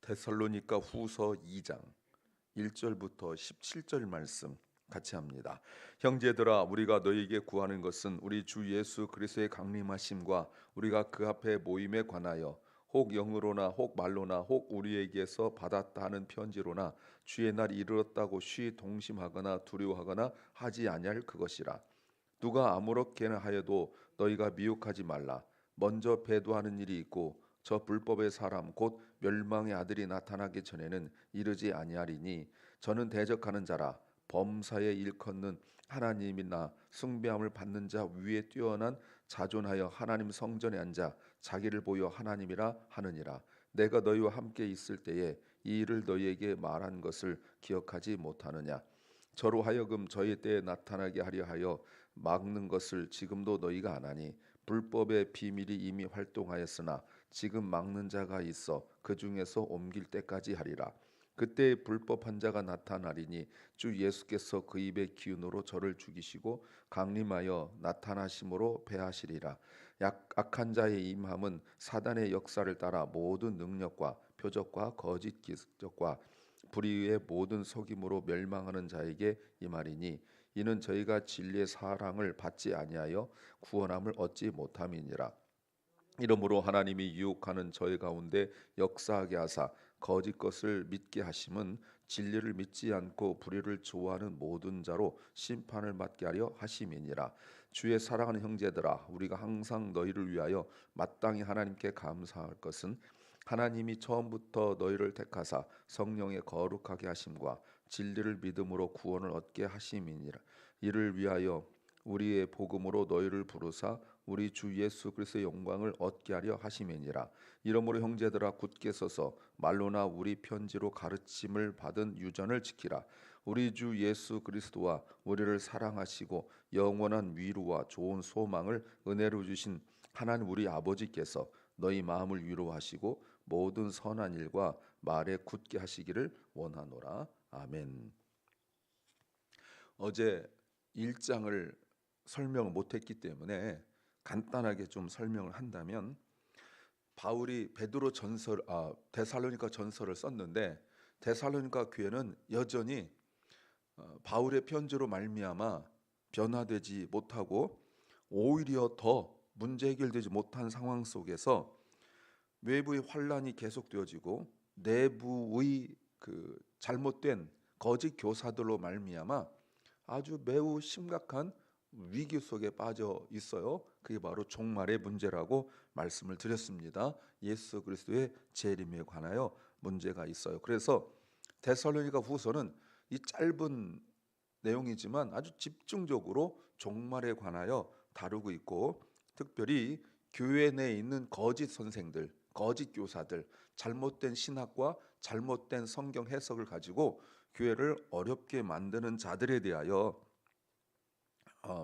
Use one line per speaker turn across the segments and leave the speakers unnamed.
데살로니가 후서 2장 1절부터 17절 말씀 같이 합니다. 형제들아, 우리가 너희에게 구하는 것은 우리 주 예수 그리스도의 강림하심과 우리가 그 앞에 모임에 관하여 혹 영으로나 혹 말로나 혹 우리에게서 받았다 하는 편지로나 주의 날이 이르렀다고 쉬 동심하거나 두려워하거나 하지 아니할 그것이라. 누가 아무렇게나 하여도 너희가 미혹하지 말라. 먼저 배도하는 일이 있고 저 불법의 사람 곧 멸망의 아들이 나타나기 전에는 이르지 아니하리니 저는 대적하는 자라. 범사에 일컫는 하나님이나 숭배함을 받는 자 위에 뛰어난 자존하여 하나님 성전에 앉아 자기를 보여 하나님이라 하느니라. 내가 너희와 함께 있을 때에 이 일을 너희에게 말한 것을 기억하지 못하느냐. 저로 하여금 저희 때에 나타나게 하려 하여 막는 것을 지금도 너희가 안 하니 불법의 비밀이 이미 활동하였으나 지금 막는 자가 있어 그 중에서 옮길 때까지 하리라. 그때 불법한 자가 나타나리니 주 예수께서 그 입의 기운으로 저를 죽이시고 강림하여 나타나심으로 패하시리라. 악한 자의 임함은 사단의 역사를 따라 모든 능력과 표적과 거짓 기적과 불의의 모든 속임으로 멸망하는 자에게 이 말이니 이는 저희가 진리의 사랑을 받지 아니하여 구원함을 얻지 못함이니라. 이러므로 하나님이 유혹하는 저희 가운데 역사하게 하사 거짓 것을 믿게 하심은 진리를 믿지 않고 불의를 좋아하는 모든 자로 심판을 받게 하려 하심이니라. 주의 사랑하는 형제들아, 우리가 항상 너희를 위하여 마땅히 하나님께 감사할 것은 하나님이 처음부터 너희를 택하사 성령에 거룩하게 하심과 진리를 믿음으로 구원을 얻게 하심이니라. 이를 위하여 우리의 복음으로 너희를 부르사 우리 주 예수 그리스도의 영광을 얻게 하려 하심이니라. 이러므로 형제들아, 굳게 서서 말로나 우리 편지로 가르침을 받은 유전을 지키라. 우리 주 예수 그리스도와 우리를 사랑하시고 영원한 위로와 좋은 소망을 은혜로 주신 하나님 우리 아버지께서 너희 마음을 위로하시고 모든 선한 일과 말에 굳게 하시기를 원하노라. 아멘. 어제 1장을 설명을 못했기 때문에 간단하게 좀 설명을 한다면, 바울이 베드로 전설, 데살로니가 전설을 썼는데 데살로니가 교회는 여전히 바울의 편지로 말미암아 변화되지 못하고 오히려 더 문제 해결되지 못한 상황 속에서 외부의 환란이 계속되어지고 내부의 그 잘못된 거짓 교사들로 말미암아 아주 매우 심각한 위기 속에 빠져 있어요. 그게 바로 종말의 문제라고 말씀을 드렸습니다. 예수 그리스도의 재림에 관하여 문제가 있어요. 그래서 데살로니가 후서는 이 짧은 내용이지만 아주 집중적으로 종말에 관하여 다루고 있고, 특별히 교회 내에 있는 거짓 선생들, 거짓 교사들, 잘못된 신학과 잘못된 성경 해석을 가지고 교회를 어렵게 만드는 자들에 대하여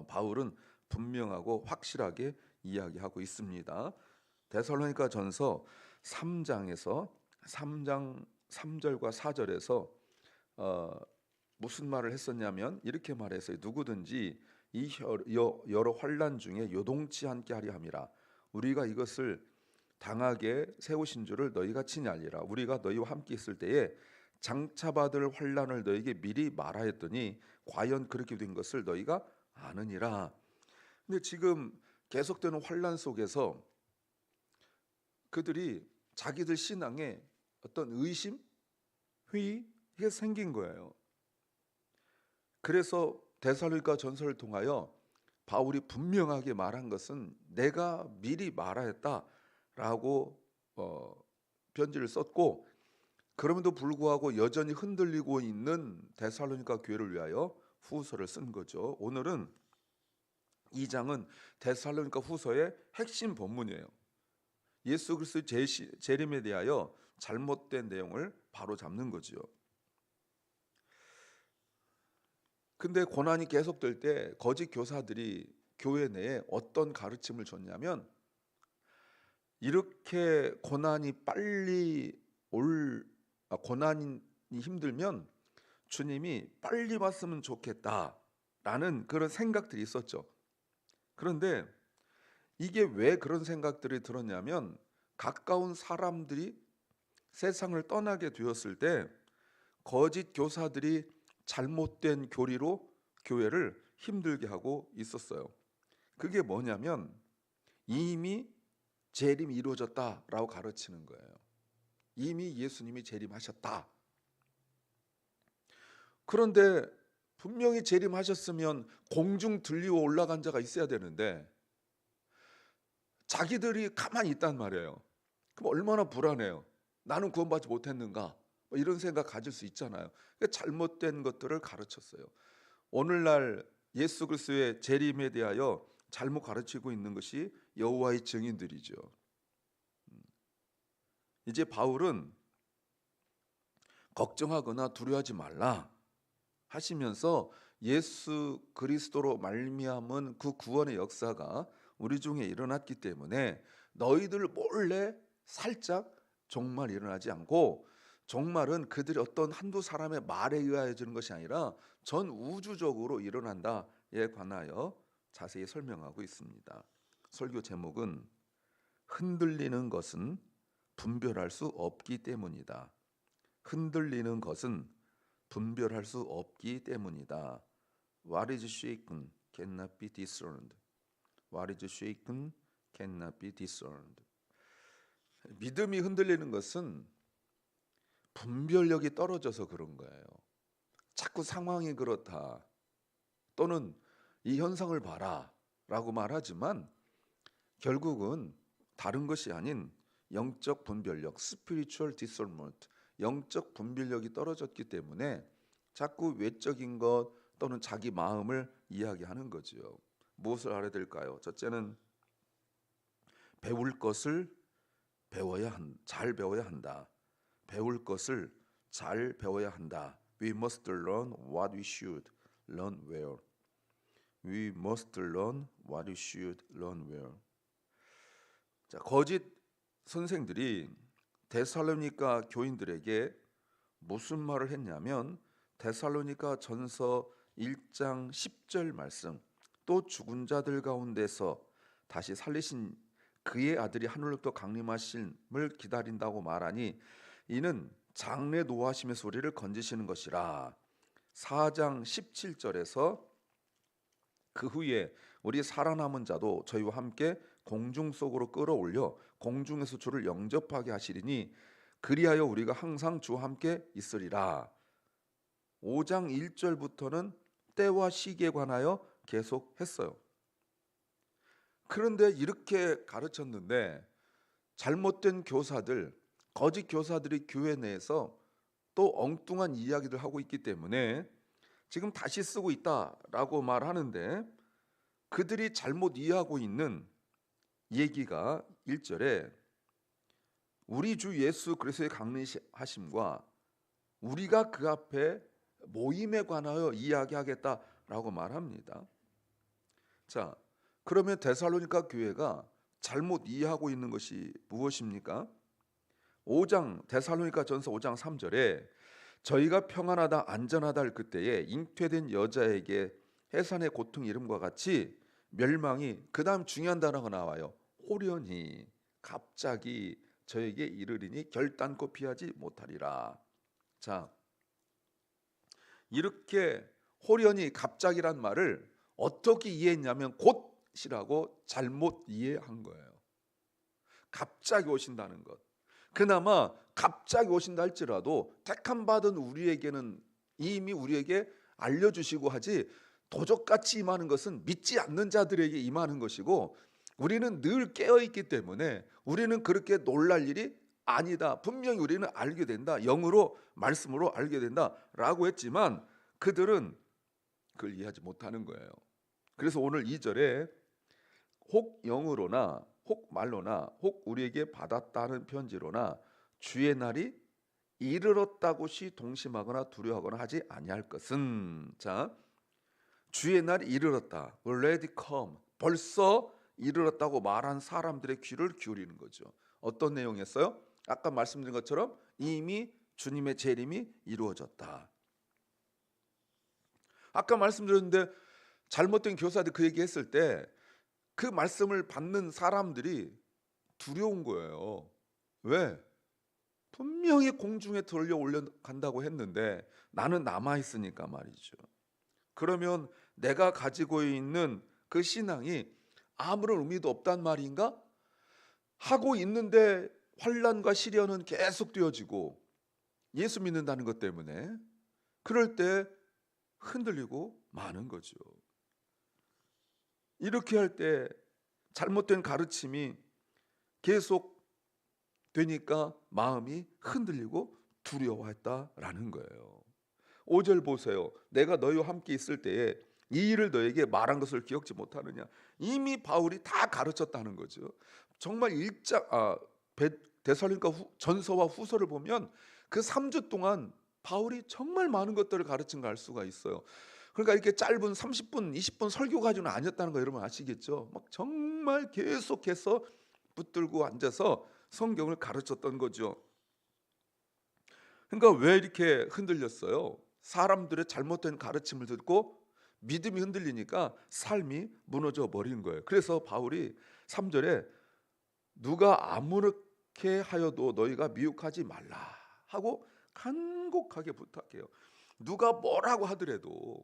바울은 분명하고 확실하게 이야기하고 있습니다. 데살로니가 전서 3장에서 3장 3절과 4절에서 무슨 말을 했었냐면 이렇게 말했어요. 누구든지 이 여러 환난 중에 요동치 않게 하려 함이라. 우리가 이것을 당하게 세우신 줄을 너희가 친히 알리라. 우리가 너희와 함께 있을 때에 장차받을 환난을 너희에게 미리 말하였더니 과연 그렇게 된 것을 너희가 아느니라. 근데 지금 계속되는 환난 속에서 그들이 자기들 신앙에 어떤 의심, 회의 이게 생긴 거예요. 그래서 데살로니가 전서를 통하여 바울이 분명하게 말한 것은 내가 미리 말하였다라고 편지를 썼고, 그럼에도 불구하고 여전히 흔들리고 있는 데살로니가 교회를 위하여 후서를 쓴 거죠. 오늘은 이 장은 데살로니가 후서의 핵심 본문이에요. 예수 그리스도의 재림에 대하여 잘못된 내용을 바로 잡는 거지요. 근데 고난이 계속될 때 거짓 교사들이 교회 내에 어떤 가르침을 줬냐면, 이렇게 고난이 빨리 고난이 힘들면 주님이 빨리 왔으면 좋겠다라는 그런 생각들이 있었죠. 그런데 이게 왜 그런 생각들이 들었냐면, 가까운 사람들이 세상을 떠나게 되었을 때 거짓 교사들이 잘못된 교리로 교회를 힘들게 하고 있었어요. 그게 뭐냐면 이미 재림이 이루어졌다라고 가르치는 거예요. 이미 예수님이 재림하셨다. 그런데 분명히 재림하셨으면 공중 들리고 올라간 자가 있어야 되는데 자기들이 가만히 있단 말이에요. 그럼 얼마나 불안해요. 나는 구원받지 못했는가? 이런 생각 가질 수 있잖아요. 그러니까 잘못된 것들을 가르쳤어요. 오늘날 예수 그리스도의 재림에 대하여 잘못 가르치고 있는 것이 여호와의 증인들이죠. 이제 바울은 걱정하거나 두려워하지 말라 하시면서 예수 그리스도로 말미암은 그 구원의 역사가 우리 중에 일어났기 때문에 너희들 몰래 살짝 종말 일어나지 않고, 종말은 그들이 어떤 한두 사람의 말에 의하여지는 것이 아니라 전 우주적으로 일어난다에 관하여 자세히 설명하고 있습니다. 설교 제목은 흔들리는 것은 분별할 수 없기 때문이다. 흔들리는 것은 분별할 수 없기 때문이다. What is shaken cannot be discerned. What is shaken cannot be discerned. 믿음이 흔들리는 것은 분별력이 떨어져서 그런 거예요. 자꾸 상황이 그렇다, 또는 이 현상을 봐라 라고 말하지만 결국은 다른 것이 아닌 영적 분별력, spiritual discernment, 영적 분별력이 떨어졌기 때문에 자꾸 외적인 것 또는 자기 마음을 이야기하는 거죠. 무엇을 알아야 될까요? 첫째는 배울 것을 잘 배워야 한다. 배울 것을 잘 배워야 한다. We must learn what we should learn well. We must learn what we should learn well. 자, 거짓 선생들이 데살로니가 교인들에게 무슨 말을 했냐면 데살로니가 전서 1장 10절 말씀, 또 죽은 자들 가운데서 다시 살리신 그의 아들이 하늘로부터 강림하심을 기다린다고 말하니 이는 장래 노하심의 소리를 건지시는 것이라. 4장 17절에서 그 후에 우리 살아남은 자도 저희와 함께 공중 속으로 끌어올려 공중에서 주를 영접하게 하시리니 그리하여 우리가 항상 주와 함께 있으리라. 5장 1절부터는 때와 시기에 관하여 계속했어요. 그런데 이렇게 가르쳤는데 잘못된 교사들, 거짓 교사들이 교회 내에서 또 엉뚱한 이야기를 하고 있기 때문에 지금 다시 쓰고 있다라고 말하는데, 그들이 잘못 이해하고 있는 얘기가 1절에 우리 주 예수 그리스도의 강림하심과 우리가 그 앞에 모임에 관하여 이야기하겠다라고 말합니다. 자, 그러면 데살로니가 교회가 잘못 이해하고 있는 것이 무엇입니까? 5장 데살로니가 전서 5장 3절에 저희가 평안하다 안전하다 할 그때에 잉태된 여자에게 해산의 고통 이름과 같이 멸망이, 그 다음 중요한 단어가 나와요. 호련히 갑자기 저에게 이르리니 결단코 피하지 못하리라. 자, 이렇게 호련히 갑자기란 말을 어떻게 이해했냐면 곧이라고 잘못 이해한 거예요. 갑자기 오신다는 것. 그나마 갑자기 오신다 할지라도 택함 받은 우리에게는 이미 우리에게 알려주시고 하지, 도적같이 임하는 것은 믿지 않는 자들에게 임하는 것이고 우리는 늘 깨어있기 때문에 우리는 그렇게 놀랄 일이 아니다. 분명히 우리는 알게 된다. 영으로 말씀으로 알게 된다라고 했지만 그들은 그걸 이해하지 못하는 거예요. 그래서 오늘 2절에 혹 영으로나 혹 말로나 혹 우리에게 받았다는 편지로나 주의 날이 이르렀다고 시 동심하거나 두려워하거나 하지 아니할 것은, 자, 주의 날이 이르렀다, already come, 벌써 이르렀다고 말한 사람들의 귀를 기울이는 거죠. 어떤 내용이었어요? 아까 말씀드린 것처럼 이미 주님의 재림이 이루어졌다. 아까 말씀드렸는데 잘못된 교사들 그 얘기했을 때 그 말씀을 받는 사람들이 두려운 거예요. 왜? 분명히 공중에 들려 올려간다고 했는데 나는 남아있으니까 말이죠. 그러면 내가 가지고 있는 그 신앙이 아무런 의미도 없단 말인가? 하고 있는데 환난과 시련은 계속 되어지고 예수 믿는다는 것 때문에 그럴 때 흔들리고 마는 거죠. 이렇게 할 때 잘못된 가르침이 계속 되니까 마음이 흔들리고 두려워했다라는 거예요. 5절 보세요. 내가 너희와 함께 있을 때에 이 일을 너에게 말한 것을 기억지 못하느냐. 이미 바울이 다 가르쳤다는 거죠. 정말 데살로니가 전서와 후서를 보면 그 3주 동안 바울이 정말 많은 것들을 가르친 걸 알 수가 있어요. 그러니까 이렇게 짧은 30분, 20분 설교 가지고는 아니었다는 거 여러분 아시겠죠? 막 정말 계속해서 붙들고 앉아서 성경을 가르쳤던 거죠. 그러니까 왜 이렇게 흔들렸어요? 사람들의 잘못된 가르침을 듣고 믿음이 흔들리니까 삶이 무너져 버린 거예요. 그래서 바울이 3절에 누가 아무렇게 하여도 너희가 미혹하지 말라 하고 간곡하게 부탁해요. 누가 뭐라고 하더라도,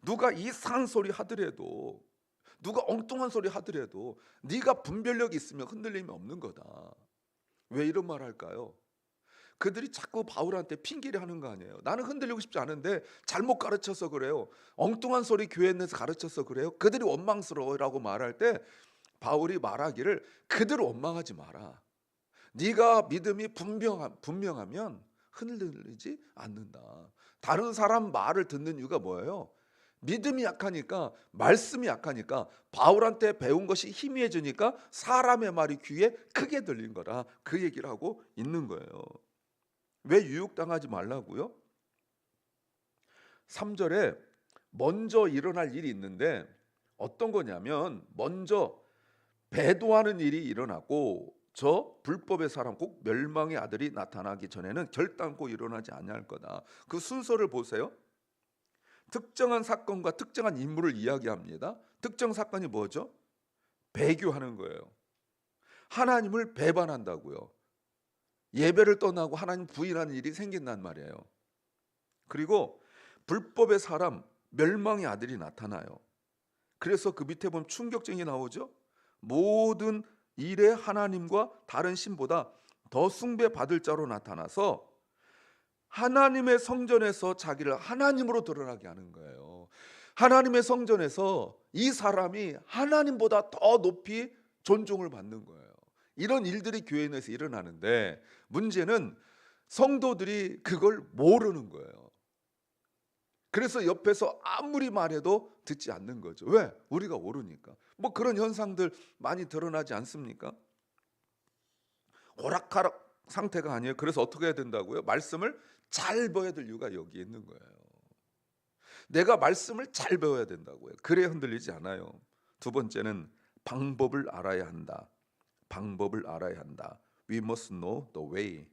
누가 이상한 소리 하더라도, 누가 엉뚱한 소리 하더라도 네가 분별력이 있으면 흔들림이 없는 거다. 왜 이런 말 할까요? 그들이 자꾸 바울한테 핑계를 하는 거 아니에요. 나는 흔들리고 싶지 않은데 잘못 가르쳐서 그래요. 엉뚱한 소리 교회 내에서 가르쳐서 그래요. 그들이 원망스러워라고 말할 때 바울이 말하기를 그들을 원망하지 마라. 네가 믿음이 분명하면 흔들리지 않는다. 다른 사람 말을 듣는 이유가 뭐예요? 믿음이 약하니까, 말씀이 약하니까, 바울한테 배운 것이 희미해지니까 사람의 말이 귀에 크게 들린 거라 그 얘기를 하고 있는 거예요. 왜 유혹당하지 말라고요? 3절에 먼저 일어날 일이 있는데 어떤 거냐면 먼저 배도하는 일이 일어나고 저 불법의 사람 꼭 멸망의 아들이 나타나기 전에는 결단코 일어나지 아니할 거다. 그 순서를 보세요. 특정한 사건과 특정한 인물을 이야기합니다. 특정 사건이 뭐죠? 배교하는 거예요. 하나님을 배반한다고요. 예배를 떠나고 하나님 부인하는 일이 생긴단 말이에요. 그리고 불법의 사람, 멸망의 아들이 나타나요. 그래서 그 밑에 보면 충격적인 게 나오죠. 모든 일에 하나님과 다른 신보다 더 숭배받을 자로 나타나서 하나님의 성전에서 자기를 하나님으로 드러나게 하는 거예요. 하나님의 성전에서 이 사람이 하나님보다 더 높이 존중을 받는 거예요. 이런 일들이 교회 내에서 일어나는데 문제는 성도들이 그걸 모르는 거예요. 그래서 옆에서 아무리 말해도 듣지 않는 거죠. 왜? 우리가 모르니까. 뭐 그런 현상들 많이 드러나지 않습니까? 오락가락 상태가 아니에요. 그래서 어떻게 해야 된다고요? 말씀을 잘 배워야 될 이유가 여기에 있는 거예요. 내가 말씀을 잘 배워야 된다고요. 그래야 흔들리지 않아요. 두 번째는 방법을 알아야 한다. 방법을 알아야 한다. We must know the way.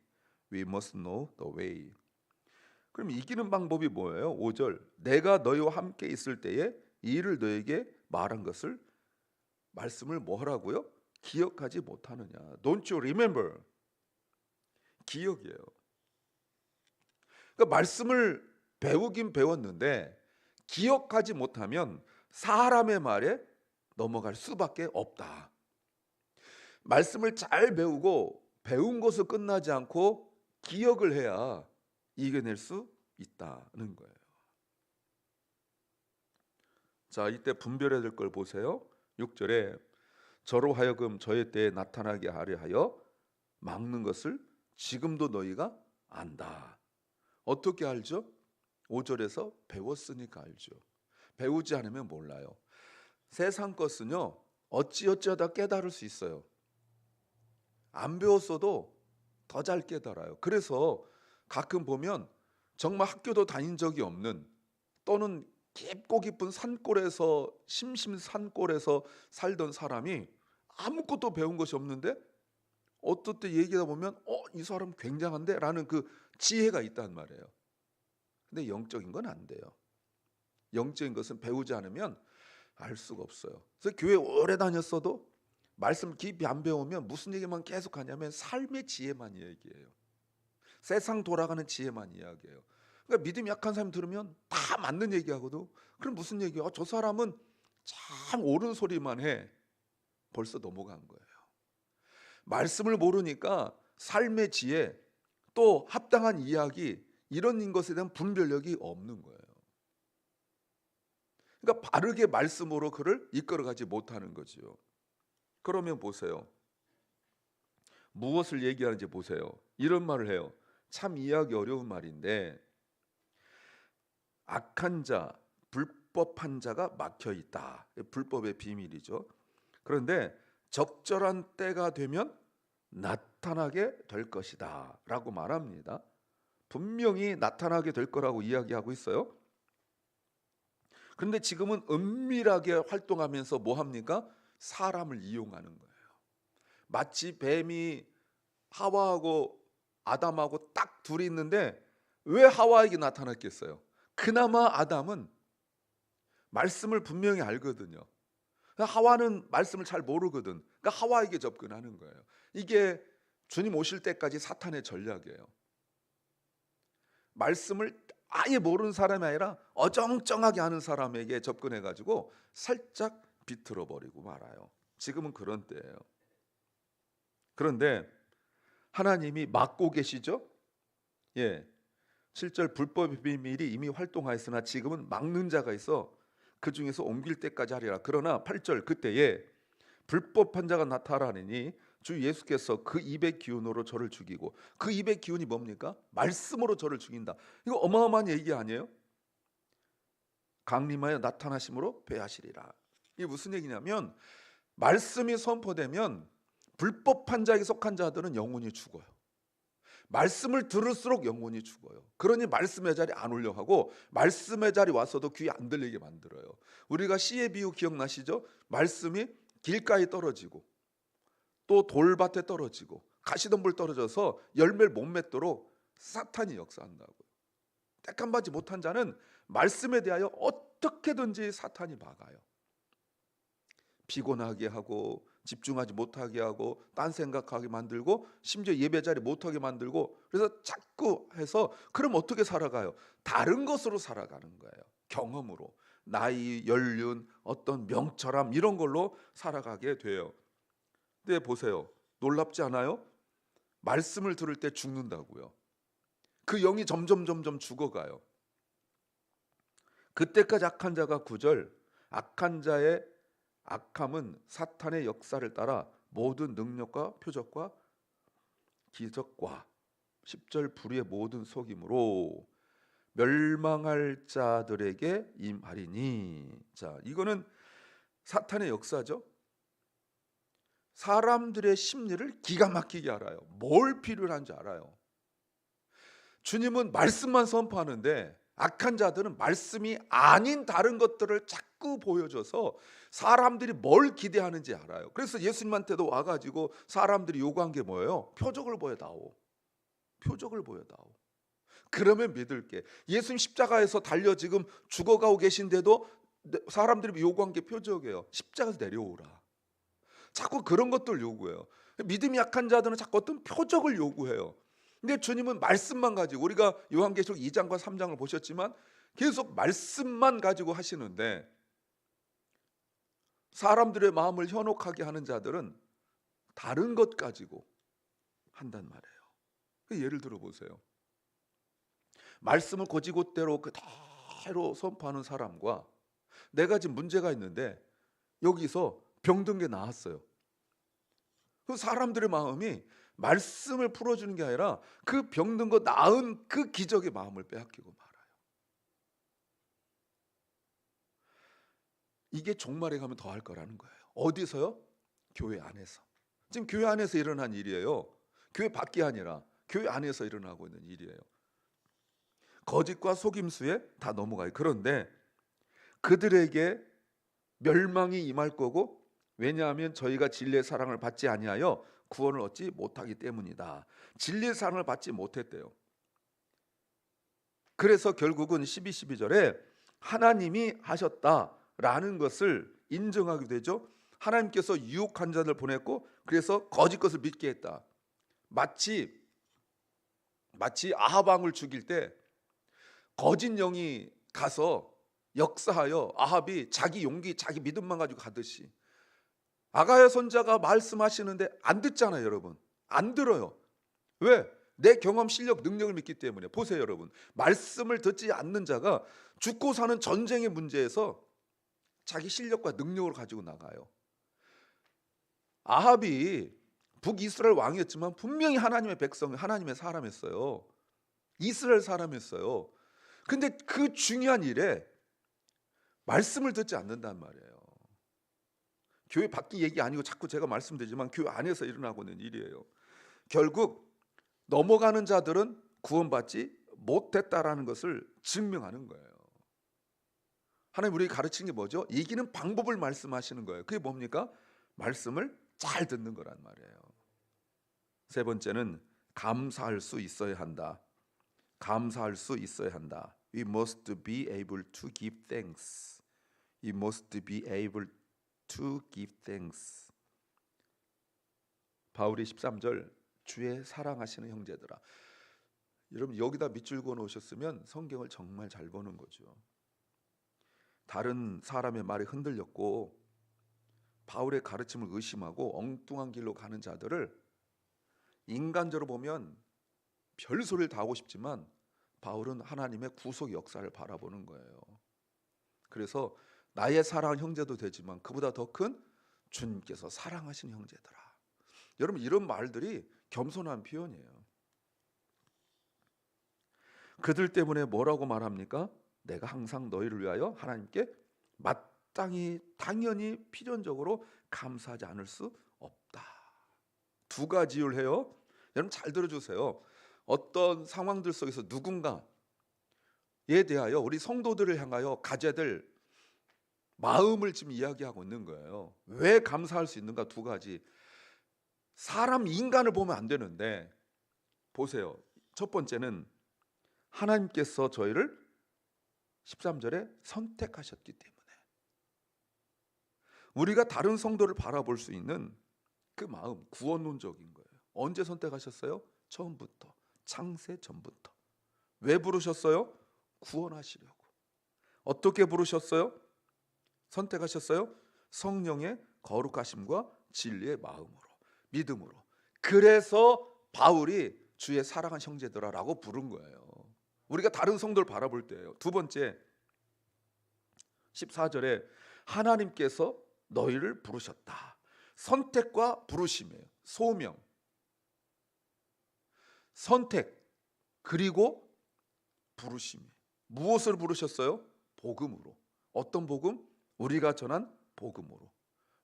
We must know the way. 그럼 이기는 방법이 뭐예요? 5절. 내가 너희와 함께 있을 때에 이 일을 너에게 말한 것을 말씀을 뭐 하라고요? 기억하지 못하느냐. Don't you remember? 기억이에요. 그러니까 말씀을 배우긴 배웠는데 기억하지 못하면 사람의 말에 넘어갈 수밖에 없다. 말씀을 잘 배우고 배운 것을 끝나지 않고 기억을 해야 이겨낼 수 있다는 거예요. 자, 이때 분별해야 될 걸 보세요. 6절에 저로 하여금 저의 때에 나타나게 하려 하여 막는 것을 지금도 너희가 안다. 어떻게 알죠? 5절에서 배웠으니까 알죠. 배우지 않으면 몰라요. 세상 것은요 어찌어찌하다 깨달을 수 있어요. 안 배웠어도 더 잘 깨달아요. 그래서 가끔 보면 정말 학교도 다닌 적이 없는 또는 깊고 깊은 산골에서 심심산골에서 살던 사람이 아무것도 배운 것이 없는데 어떨 때 얘기하다 보면 이 사람 굉장한데? 라는 그 지혜가 있단 말이에요. 근데 영적인 건 안 돼요. 영적인 것은 배우지 않으면 알 수가 없어요. 그래서 교회 오래 다녔어도 말씀 깊이 안 배우면 무슨 얘기만 계속 하냐면 삶의 지혜만 얘기해요. 세상 돌아가는 지혜만 이야기해요. 그러니까 믿음이 약한 사람 들으면 다 맞는 얘기하고도 그럼 무슨 얘기야? 저 사람은 참 옳은 소리만 해. 벌써 넘어간 거예요. 말씀을 모르니까 삶의 지혜 또 합당한 이야기 이런 것에 대한 분별력이 없는 거예요. 그러니까 바르게 말씀으로 그를 이끌어가지 못하는 거지요. 그러면 보세요. 무엇을 얘기하는지 보세요. 이런 말을 해요. 참 이해하기 어려운 말인데 악한 자, 불법한 자가 막혀 있다. 불법의 비밀이죠. 그런데 적절한 때가 되면 나타나게 될 것이다 라고 말합니다. 분명히 나타나게 될 거라고 이야기하고 있어요. 그런데 지금은 은밀하게 활동하면서 뭐 합니까? 사람을 이용하는 거예요. 마치 뱀이 하와하고 아담하고 딱 둘이 있는데 왜 하와에게 나타났겠어요? 그나마 아담은 말씀을 분명히 알거든요. 하와는 말씀을 잘 모르거든. 그러니까 하와에게 접근하는 거예요. 이게 주님 오실 때까지 사탄의 전략이에요. 말씀을 아예 모르는 사람이 아니라 어정쩡하게 하는 사람에게 접근해가지고 살짝 비틀어 버리고 말아요. 지금은 그런 때예요. 그런데 하나님이 막고 계시죠? 예. 7절 불법의 비밀이 이미 활동하였으나 지금은 막는 자가 있어 그 중에서 옮길 때까지 하리라. 그러나 8절 그때에 불법한 자가 나타나니 주 예수께서 그 입의 기운으로 저를 죽이고 그 입의 기운이 뭡니까? 말씀으로 저를 죽인다. 이거 어마어마한 얘기 아니에요? 강림하여 나타나심으로 배하시리라. 이게 무슨 얘기냐면 말씀이 선포되면 불법한 자에게 속한 자들은 영혼이 죽어요. 말씀을 들을수록 영혼이 죽어요. 그러니 말씀의 자리 안 올려하고 말씀의 자리 와서도 귀 안 들리게 만들어요. 우리가 씨의 비유 기억나시죠? 말씀이 길가에 떨어지고 또 돌밭에 떨어지고 가시덤불 떨어져서 열매를 못 맺도록 사탄이 역사한다고요. 택한 받지 못한 자는 말씀에 대하여 어떻게든지 사탄이 막아요. 피곤하게 하고 집중하지 못하게 하고 딴 생각하게 만들고 심지어 예배 자리 못하게 만들고 그래서 자꾸 해서 그럼 어떻게 살아가요? 다른 것으로 살아가는 거예요. 경험으로 나이, 연륜, 어떤 명철함 이런 걸로 살아가게 돼요. 근데 보세요. 놀랍지 않아요? 말씀을 들을 때 죽는다고요. 그 영이 점점 죽어가요. 그때까지 악한 자가 9절 악한 자의 악함은 사탄의 역사를 따라 모든 능력과 표적과 기적과 10절 불의의 모든 속임으로 멸망할 자들에게 임하리니. 자, 이거는 사탄의 역사죠. 사람들의 심리를 기가 막히게 알아요. 뭘 필요한지 알아요. 주님은 말씀만 선포하는데 악한 자들은 말씀이 아닌 다른 것들을 자꾸 보여줘서 사람들이 뭘 기대하는지 알아요. 그래서 예수님한테도 와가지고 사람들이 요구한 게 뭐예요? 표적을 보여다오. 표적을 보여다오. 그러면 믿을게. 예수님 십자가에서 달려 지금 죽어가고 계신데도 사람들이 요구한 게 표적이에요. 십자가에서 내려오라. 자꾸 그런 것들 요구해요. 믿음이 약한 자들은 자꾸 어떤 표적을 요구해요. 근데 주님은 말씀만 가지고 우리가 요한계시록 2장과 3장을 보셨지만 계속 말씀만 가지고 하시는데 사람들의 마음을 현혹하게 하는 자들은 다른 것 가지고 한단 말이에요. 예를 들어 보세요. 말씀을 곧이곧대로 그대로 선포하는 사람과 내가 지금 문제가 있는데 여기서 병든 게 나았어요. 그 사람들의 마음이 말씀을 풀어주는 게 아니라 그 병든 거 나은 그 기적의 마음을 빼앗기고 말아요. 이게 종말에 가면 더 할 거라는 거예요. 어디서요? 교회 안에서. 지금 교회 안에서 일어난 일이에요. 교회 밖이 아니라 교회 안에서 일어나고 있는 일이에요. 거짓과 속임수에 다 넘어가요. 그런데 그들에게 멸망이 임할 거고 왜냐하면 저희가 진리의 사랑을 받지 아니하여 구원을 얻지 못하기 때문이다. 진리의 사랑을 받지 못했대요. 그래서 결국은 12절에 하나님이 하셨다라는 것을 인정하게 되죠. 하나님께서 유혹한 자를 보냈고 그래서 거짓 것을 믿게 했다. 마치 마치 아합 왕을 죽일 때 거짓 영이 가서 역사하여 아합이 자기 용기, 자기 믿음만 가지고 가듯이 아가야 선자가 말씀하시는데 안 듣잖아요, 여러분. 안 들어요. 왜? 내 경험, 실력, 능력을 믿기 때문에. 보세요, 여러분. 말씀을 듣지 않는 자가 죽고 사는 전쟁의 문제에서 자기 실력과 능력을 가지고 나가요. 아합이 북이스라엘 왕이었지만 분명히 하나님의 백성, 하나님의 사람이었어요. 이스라엘 사람이었어요. 근데 그 중요한 일에 말씀을 듣지 않는단 말이에요. 교회 밖의 얘기 아니고 자꾸 제가 말씀드리지만 교회 안에서 일어나고 있는 일이에요. 결국 넘어가는 자들은 구원받지 못했다라는 것을 증명하는 거예요. 하나님 우리에게 가르치는 게 뭐죠? 이기는 방법을 말씀하시는 거예요. 그게 뭡니까? 말씀을 잘 듣는 거란 말이에요. 세 번째는 감사할 수 있어야 한다. 감사할 수 있어야 한다. We must be able to give thanks. We must be able to give thanks. 바울이 13절 주의 사랑하시는 형제들아. 여러분 여기다 밑줄 그어 놓으셨으면 성경을 정말 잘 보는 거죠. 다른 사람의 말에 흔들렸고 바울의 가르침을 의심하고 엉뚱한 길로 가는 자들을 인간적으로 보면 별소리를 다 하고 싶지만 바울은 하나님의 구속 역사를 바라보는 거예요. 그래서 나의 사랑하는 형제도 되지만 그보다 더 큰 주님께서 사랑하신 형제들아. 여러분 이런 말들이 겸손한 표현이에요. 그들 때문에 뭐라고 말합니까? 내가 항상 너희를 위하여 하나님께 마땅히 당연히 필연적으로 감사하지 않을 수 없다. 두 가지 이유를 해요. 여러분 잘 들어주세요. 어떤 상황들 속에서 누군가에 대하여 우리 성도들을 향하여 가져야 될 마음을 지금 이야기하고 있는 거예요. 왜 감사할 수 있는가? 두 가지. 사람 인간을 보면 안 되는데 보세요. 첫 번째는 하나님께서 저희를 13절에 선택하셨기 때문에 우리가 다른 성도를 바라볼 수 있는 그 마음, 구원론적인 거예요. 언제 선택하셨어요? 처음부터, 창세 전부터. 왜 부르셨어요? 구원하시려고. 어떻게 부르셨어요? 선택하셨어요? 성령의 거룩하심과 진리의 마음으로, 믿음으로. 그래서 바울이 주의 사랑한 형제들아라고 부른 거예요. 우리가 다른 성도를 바라볼 때예요. 두 번째 14절에 하나님께서 너희를 부르셨다. 선택과 부르심이에요. 소명, 선택 그리고 부르심이에요. 무엇을 부르셨어요? 복음으로. 어떤 복음? 우리가 전한 복음으로.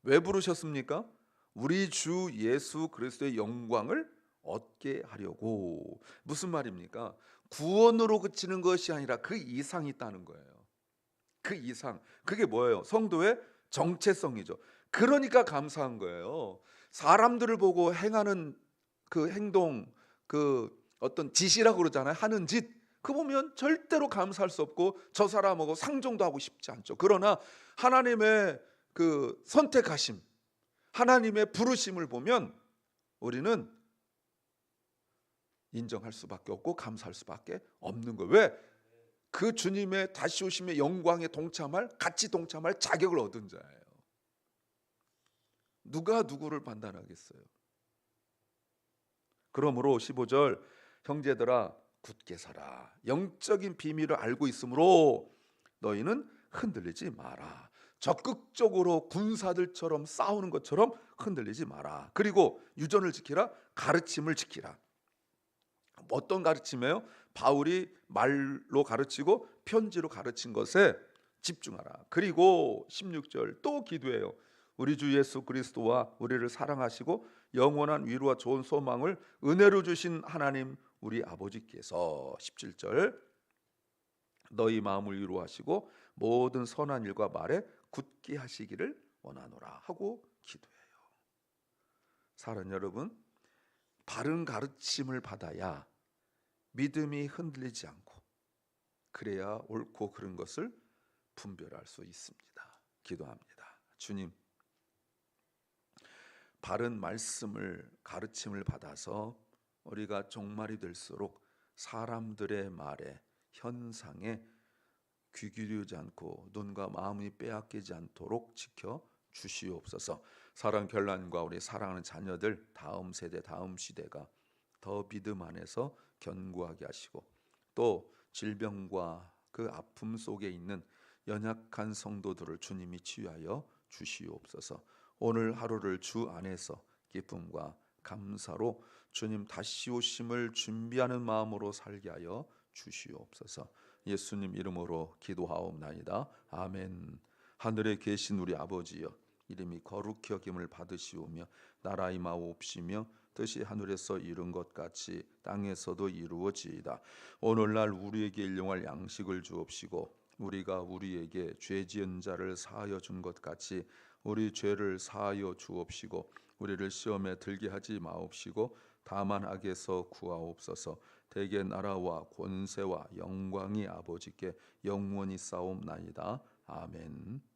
왜 부르셨습니까? 우리 주 예수 그리스도의 영광을 얻게 하려고. 무슨 말입니까? 구원으로 그치는 것이 아니라 그 이상이 있다는 거예요. 그 이상. 그게 뭐예요? 성도의 정체성이죠. 그러니까 감사한 거예요. 사람들을 보고 행하는 그 행동, 그 어떤 짓이라고 그러잖아요. 하는 짓. 그 보면 절대로 감사할 수 없고 저 사람하고 상종도 하고 싶지 않죠. 그러나 하나님의 그 선택하심, 하나님의 부르심을 보면 우리는 인정할 수밖에 없고 감사할 수밖에 없는 거예요. 왜? 그 주님의 다시 오심의 영광에 같이 동참할 자격을 얻은 자예요. 누가 누구를 판단하겠어요? 그러므로 15절 형제들아 굳게 서라. 영적인 비밀을 알고 있으므로 너희는 흔들리지 마라. 적극적으로 군사들처럼 싸우는 것처럼 흔들리지 마라. 그리고 유전을 지키라. 가르침을 지키라. 어떤 가르침이에요? 바울이 말로 가르치고 편지로 가르친 것에 집중하라. 그리고 16절 또 기도해요. 우리 주 예수 그리스도와 우리를 사랑하시고 영원한 위로와 좋은 소망을 은혜로 주신 하나님 우리 아버지께서 17절 너희 마음을 위로하시고 모든 선한 일과 말에 굳게 하시기를 원하노라 하고 기도해요. 사랑하는 여러분, 바른 가르침을 받아야 믿음이 흔들리지 않고 그래야 옳고 그른 것을 분별할 수 있습니다. 기도합니다. 주님, 바른 말씀을 가르침을 받아서 우리가 종말이 될수록 사람들의 말에 현상에 귀 기울이지 않고 눈과 마음이 빼앗기지 않도록 지켜 주시옵소서. 사랑 결란과 우리 사랑하는 자녀들 다음 세대 다음 시대가 더 믿음 안에서 견고하게 하시고 또 질병과 그 아픔 속에 있는 연약한 성도들을 주님이 치유하여 주시옵소서. 오늘 하루를 주 안에서 기쁨과 감사로 주님 다시 오심을 준비하는 마음으로 살게 하여 주시옵소서. 예수님 이름으로 기도하옵나이다. 아멘. 하늘에 계신 우리 아버지여, 이름이 거룩히 여김을 받으시오며 나라 임하옵시며 뜻이 하늘에서 이룬 것 같이 땅에서도 이루어지이다. 오늘날 우리에게 일용할 양식을 주옵시고 우리가 우리에게 죄 지은 자를 사하여 준 것 같이 우리 죄를 사하여 주옵시고 우리를 시험에 들게 하지 마옵시고 다만 악에서 구하옵소서. 대개 나라와 권세와 영광이 아버지께 영원히 싸움나이다. 아멘.